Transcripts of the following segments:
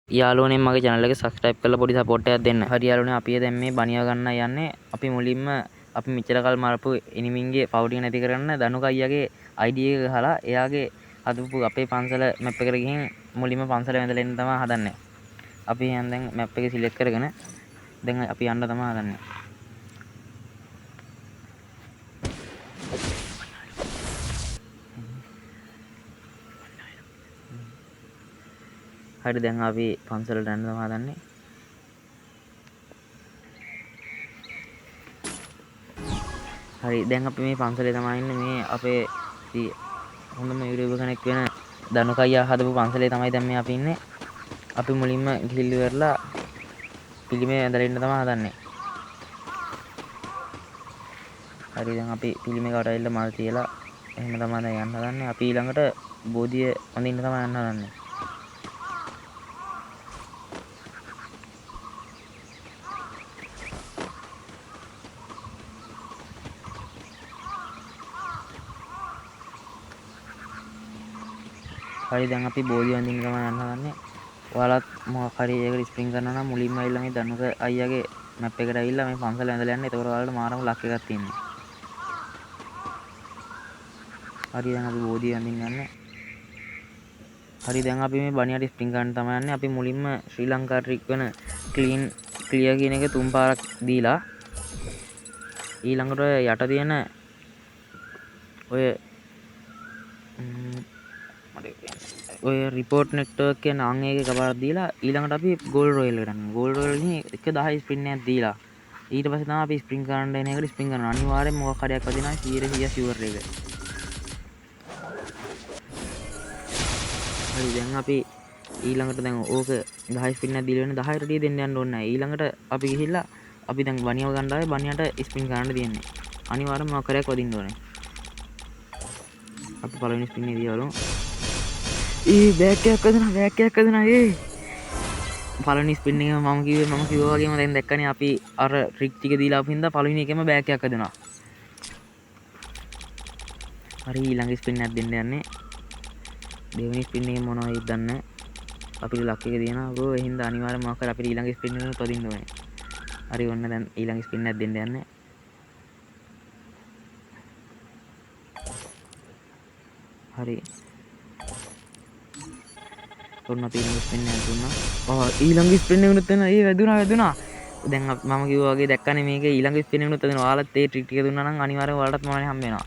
යාළුවනේ මගේ channel එක subscribe කරලා පොඩි support එකක් දෙන්න. හරි යාළුවනේ අපි දැන් මේ බනියා ගන්න යන්නේ. අපි මුලින්ම අපි මෙච්චර කල් මරපු එනිමින්ගේ පව් ටික නැති කරන්න දනුක අයියාගේ ID එක ගහලා එයාගේ හදපු අපේ පන්සල map එකට ගිහින් මුලින්ම පන්සල වැඳලා එන්න තමයි හදන්නේ. අපි දැන් map එක select කරගෙන දැන් අපි යන්න තමයි හදන්නේ. හරි දැන් අපි පන්සලට යන්න තමයි හදන්නේ. හරි දැන් අපි මේ පන්සලේ තමයි ඉන්නේ. මේ අපේ හොඳම YouTuber කෙනෙක් වෙන දනුක අයියා හදපු පන්සලේ තමයි දැන් මේ අපි ඉන්නේ. අපි මුලින්ම ගිහිල්ලා ඉවරලා පිළිමේ ඇඳලා ඉන්න තමයි හදන්නේ. හරි දැන් අපි පිළිමේ කට ඇවිල්ලා මල් තියලා එහෙම තමයි දැන් යන්න හදන්නේ. අපි ඊළඟට බෝධිය වඳින්න තමයි යන්න හදන්නේ. හරි දැන් අපි බෝධිය වඳින්න තමයි යන්න හදන්නේ. ඔයාලත් මොකක් හරි ඒකට ස්ප්‍රින් කරනවා නම් මුලින්ම ඇවිල්ලා මේ දනුක අයියාගේ මැප් එකට ඇවිල්ලා මේ පන්සල ඇඳලා යන්න. ඒතකොට ඔයාලට මාරම ලක් එකක් තියෙනවා. හරි දැන් අපි බෝධිය වඳින්න යන්නේ. හරි දැන් අපි මේ බණියට ස්ප්‍රින් ගන්න තමයි යන්නේ. අපි මුලින්ම ශ්‍රී ලංකා ට්‍රික් වෙන ක්ලියර් කියන එක 3 පාරක් දීලා ඊළඟට යට තියෙන ඔය රිපෝට් නෙට්වර්ක් කියන අං එක එකපාරක් දීලා ඊළඟට අපි ගෝල්ඩ් රොයල් එකට යනවා. ගෝල්ඩ් රොයල් එකෙන් 10 ස්ප්‍රින් එකක් දීලා ඊට පස්සේ තමයි අපි ස්ප්‍රින් කරන්න එන එකට ස්ප්‍රින් කරනවා. අනිවාර්යෙන් මොකක් හරියක් වදිනවා 100% ෂුවර් එක. හරි දැන් අපි ඊළඟට දැන් ඕක 10 ස්පින් එකක් දීලා වෙන 10ට ටික දෙන්න යන්න ඕනේ නැහැ. ඊළඟට අපි ගිහිල්ලා අපි දැන් බනියව ගන්න ආවේ බනියට ස්පින් කරන්න තියෙන්නේ. අනිවාර්යෙන්ම මොකක් හරියක් වදින්න ඕනේ. අපි පළවෙනි ස්පින් එක දියවලු. බෑක් එකක් වැදුනා පළවෙනි ස්පින් එක මම කිව්වා වගේම දැන් දැක්කනේ අපි අර ට්‍රික් ටික දීලා අපු හින්දා පළවෙනි එකේම බෑක් එකක් වැදුනා. හරි ඊළඟ ස්පින් එකක් දෙන්න යන්නේ. දෙවෙනි ස්පින් එකේ මොනවද වෙයිද දන්නේ නැහැ. අපිට ලක් එක දිනනවා. බෝ ඒ හින්දා අනිවාර්යෙන්ම මොකක් හරි අපිට ඊළඟ ස්පින් එකේ තොදින්න ඕනේ. හරි ඔන්න දැන් ඊළඟ ස්පින් එකක් දෙන්න යන්නේ. හරි ඔන්න අපි ඊළඟ ස්පින් එකක් දුන්නා. ඊළඟ ස්පින් එකනුත් එන වැදුනා. දැන් මම කිව්වා වගේ දැක්කනේ මේකේ ඊළඟ ස්පින් එකනුත් එනවා. ඔයාලත් ඒ ට්‍රික් ටික දුන්නා නම් අනිවාර්යෙන්ම ඔයාලටත් මොනවද හම්බ වෙනවා.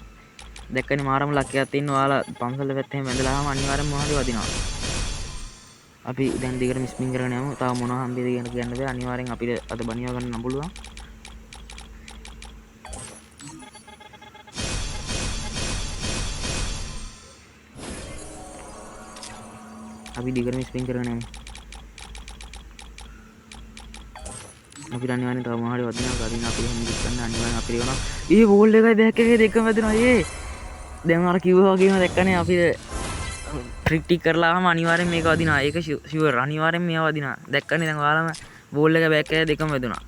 දැක්කනේ මාරම ලක් එකක් තියෙනවා. ඔයාලා පන්සල පැත්තෙන් වැඳලාම අනිවාර්යෙන්ම මොනවද වදිනවා. අපි දැන් දිගටම ස්පින් කරගෙන යමු. තාම මොනවා හම්බෙද කියන කියන්න බෑ. අනිවාර්යෙන් අපිට අද බනියව ගන්න නම් පුළුවන්. අපි දිගටම ස්පින් කරගෙන යමු. අපිට අනිවාර්යෙන් තව මොනවා හරි වදිනවා. ගරින් අපි එහෙම දික් කරන්න අනිවාර්යෙන් අපිට වෙනවා. වෝල් එකයි බෑක් එකයි දෙකම වැදුනා. දැන් අර කිව්වා වගේම දැක්කනේ අපිට ට්‍රික් ටික කරලාම අනිවාර්යෙන් මේක වදිනවා. ඒක ෂුවර්. අනිවාර්යෙන් මේව වදිනවා. දැක්කනේ දැන් ඔයාලම බෝල් එක බෑක් එක දෙකම වැදුනා.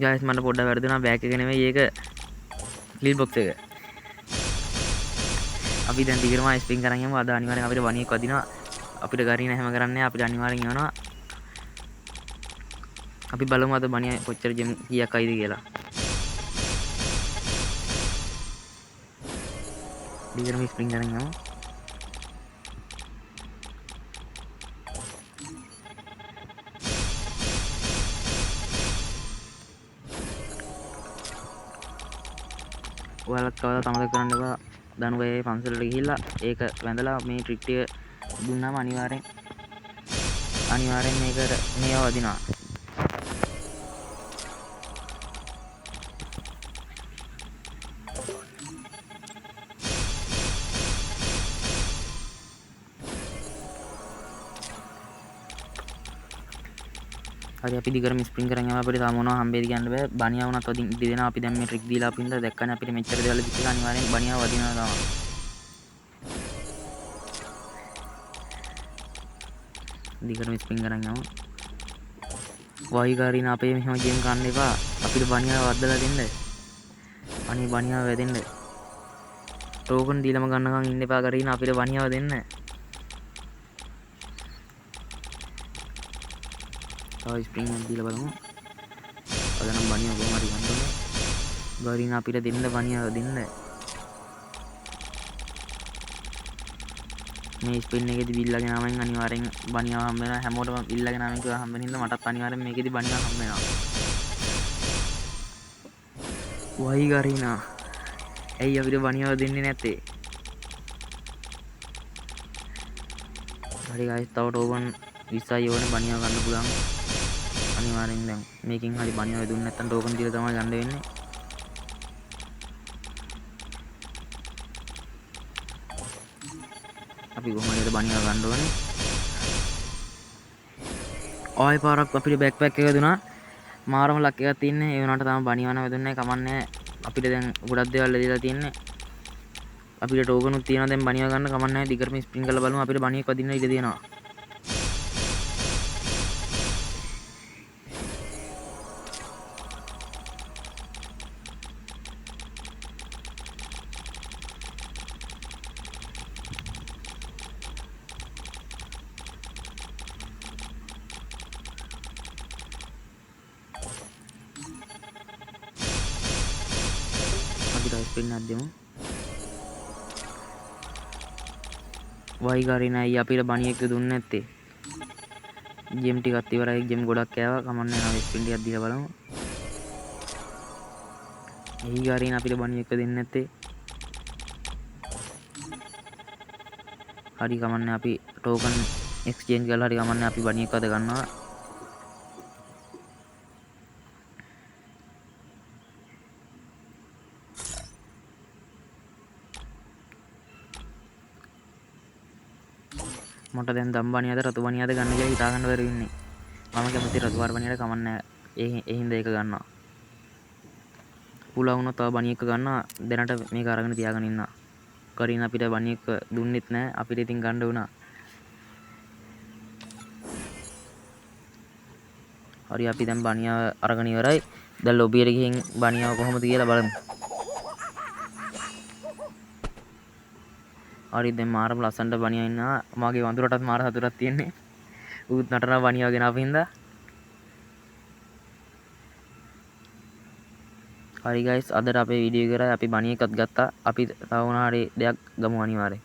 ගයිස් මට පොඩ්ඩක් වැරදුනා. බෑක් එක නෙමෙයි ඒක ලීඩ් බොක්ස් එක. අපි දැන් දිගටම ස්පින් කරන් යමු. අද අනිවාර්යෙන් අපිට බණියෙක් වදිනවා. අපිට ගරින හැම කරන්නේ අපිට අනිවාර්යෙන් යනවා. අපි බලමු අද බණිය කොච්චර ජෙම් කීයක් අයිද කියලා. දිගටම ස්පින් කරන් යමු. ඔයාලත් කවදාවත් අමතක කරන්න එපා. දනුගයේ පන්සලට ගිහිල්ලා ඒක වැඳලා මේ ට්‍රික් ටික දුන්නාම අනිවාර්යෙන් මේව වදිනවා. හරි අපි දිගටම ස්පින් කරන් යමු. අපිට තාම මොනවා හම්බෙයිද කියන්න බෑ. බනියා වුණත් වදින්න දෙනවා. අපි දැන් මේ ට්‍රික් දීලා අපින්ද දැක්කනේ අපිට මෙච්චර දේවල් දිච්ච එක අනිවාර්යෙන් බනියා වදිනවා තමයි. දිගටම ස්පින් කරන් යමු. වයිගාරින අපේ මෙහෙම ගේම් ගන්න එපා. අපිට බනියා වද්දලා දෙන්න. අනේ බනියා වැදෙන්න. ටෝකන් දීලම ගන්නකම් ඉන්න එපා. ගරින අපිට බනියාව දෙන්න. තව ස්ප්‍රින්ග් එකක් දීලා බලමු. අද නම් බණියව කොහොම හරි ගන්න ඕනේ. ගරින් අපිට දෙන්න බණියව දෙන්න. මේ ස්පින් එකේදී බිල්ලගෙන ආවෙන් අනිවාර්යෙන් බණියව හම්බ වෙනවා. හැමෝටම බිල්ලගෙන ආවෙන් කියලා හම්බ වෙන හින්දා මටත් අනිවාර්යෙන් මේකේදී බණියව හම්බ වෙනවා. වයි ගරිනා. ඇයි අපිට බණියව දෙන්නේ නැත්තේ? හරි ගයිස්, තව ටෝකන් 20යි ඕනේ බණියව ගන්න පුළුවන්. අනිවාර්යෙන් දැන් මේකෙන් හරි බණියව දුන්නේ නැත්නම් ටෝකන් දීලා තමයි ගන්න වෙන්නේ. අපි කොහොමද බණියව ගන්න ඕනේ? ආයෙ පාරක් අපිට බෑක්පැක් එක දුනා. මාරම ලක් එකක් තියෙන්නේ. ඒ වුණාට තාම බණියව නැවතුන්නේ නැහැ. කමන්නේ. අපිට දැන් ගොඩක් දේවල් ලැබිලා තියෙන්නේ. අපිට ටෝකනුත් තියෙනවා දැන් බණියව ගන්න. කමන්නේ. දිගටම ස්ප්‍රින් කරලා බලමු. අපිට බණියෙක් වදින්න ඉඩ තියෙනවා. අපි තව ස්ප්‍රින් එකක් දෙමු. වයි ගරිනයි අපිට බණියෙක් දුන්නේ නැත්තේ. ජෙම් ටිකක් ඉවරයි. ජෙම් ගොඩක් කෑවා. කමන්නේ නැහැ. ස්ප්‍රින් ටිකක් දීලා බලමු. එහි ගරින අපිට බණියෙක් දෙන්නේ නැත්තේ. හරි කමන්නේ. අපි ටෝකන් එක්ස්චේන්ජ් කරලා හරි කමන්නේ. අපි බණියෙක් අද ගන්නවා. මට දැන් දම් බණියද රතු බණියද ගන්න කියලා හිතා ගන්න බැරි වෙන්නේ. මම කැමති රතු පාට බණියට කමන්නේ. ඒ හින්දා ඒක ගන්නවා. පුලා වුණොත් තව බණියෙක් ගන්නවා. දැනට මේක අරගෙන තියාගෙන ඉන්නවා. කරින් අපිට බණියෙක් දුන්නෙත් නැහැ. අපිට ඉතින් ගන්න වුණා. හරි අපි දැන් බණියව අරගෙන ඉවරයි. දැන් ලොබියට ගිහින් බණියව කොහොමද කියලා බලමු. හරි දැන් මාරම ලස්සනට බණියා ඉන්නවා. මාගේ වඳුරටත් මාර සතුටක් තියෙන්නේ. ඌත් නටනවා බණියව ගෙනාපු හින්දා. හරි ගයිස්, අදට අපේ වීඩියෝ ඉවරයි. අපි බණියෙක්වත් ගත්තා. අපි තව මොනවා හරි දෙයක් ගමු අනිවාර්යෙන්.